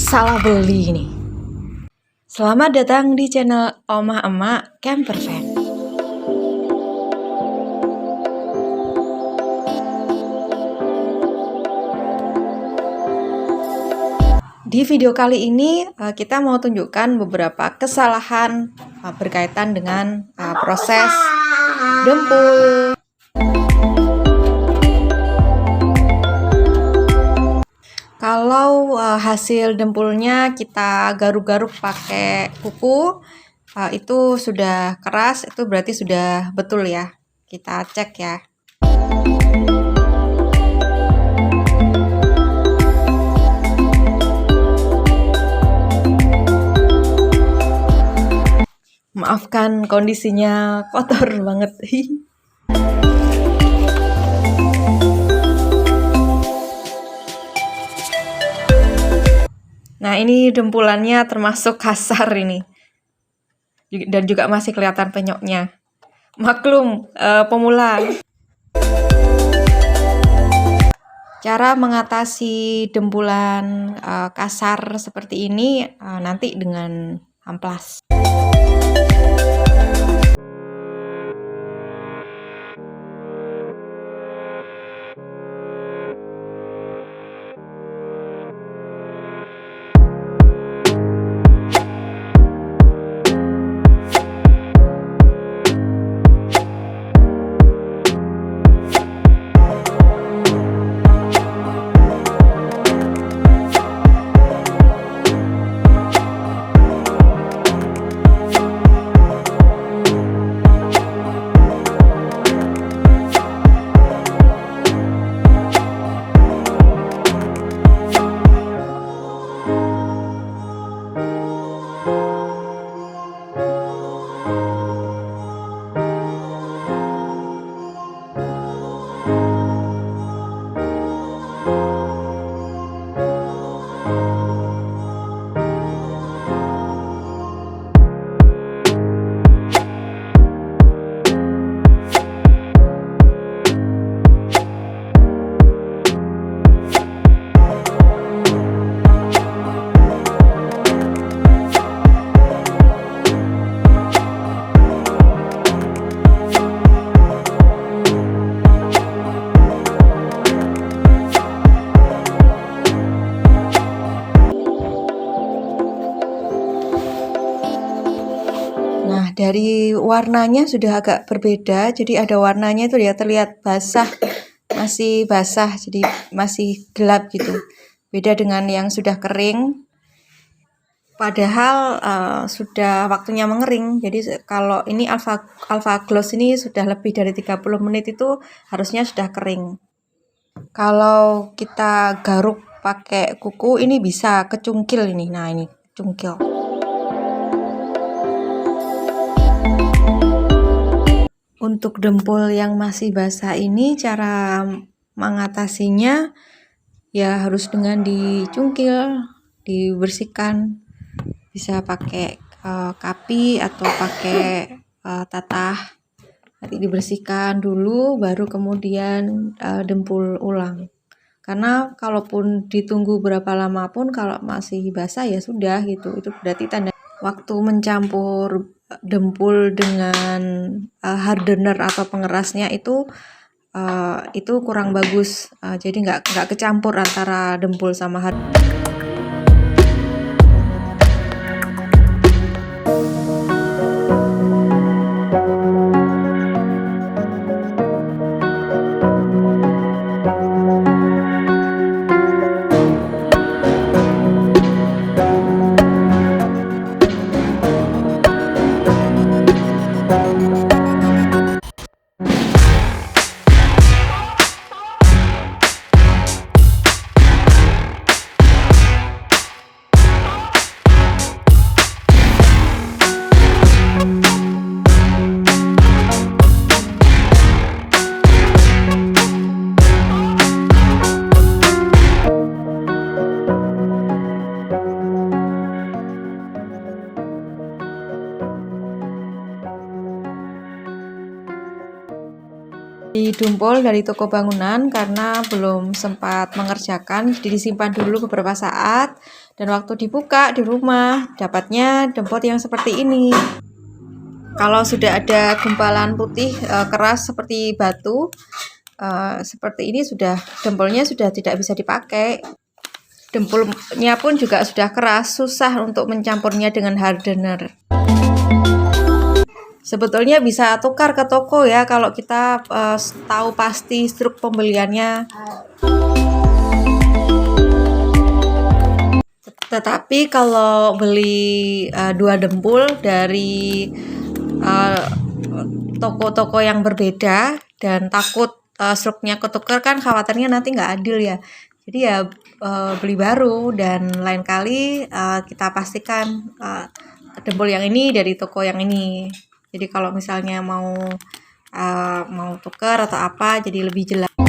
salah beli nih. Selamat datang di channel Omah Emak Camper Van. Di video kali ini kita mau tunjukkan beberapa kesalahan berkaitan dengan proses dempul. Kalau hasil dempulnya kita garuk-garuk pakai kuku, itu sudah keras, itu berarti sudah betul ya. Kita cek ya. Maafkan kondisinya kotor banget. Nah, ini dempulannya termasuk kasar ini. Dan juga masih kelihatan penyoknya. Maklum, pemula. Cara mengatasi dempulan kasar seperti ini nanti dengan amplas. Nah, dari warnanya sudah agak berbeda, jadi ada warnanya itu ya terlihat basah, masih basah, jadi masih gelap gitu. Beda dengan yang sudah kering, padahal sudah waktunya mengering. Jadi kalau ini Alpha Gloss ini sudah lebih dari 30 menit itu harusnya sudah kering. Kalau kita garuk pakai kuku ini bisa kecungkil ini. Nah, ini cungkil. Untuk dempul yang masih basah ini cara mengatasinya ya harus dengan dicungkil, dibersihkan. Bisa pakai kapi atau pakai tatah. Nanti dibersihkan dulu baru kemudian dempul ulang. Karena kalaupun ditunggu berapa lama pun kalau masih basah ya sudah gitu. Itu berarti tanda waktu mencampur dempul dengan hardener atau pengerasnya itu kurang bagus, jadi nggak kecampur antara dempul sama hardener. dumpul dari toko bangunan karena belum sempat mengerjakan, jadi disimpan dulu beberapa saat, dan waktu dibuka di rumah dapatnya dempul yang seperti ini. Kalau sudah ada gumpalan putih keras seperti batu seperti ini, dempulnya sudah tidak bisa dipakai. Dempulnya pun juga sudah keras, susah untuk mencampurnya dengan hardener. Sebetulnya bisa tukar ke toko ya kalau kita tahu pasti struk pembeliannya. Tetapi kalau beli 2 dempul dari toko-toko yang berbeda dan takut struknya ketukar, kan khawatirnya nanti nggak adil ya. Jadi ya beli baru, dan lain kali kita pastikan dempul yang ini dari toko yang ini. Jadi kalau misalnya mau tukar atau apa, jadi lebih jelas.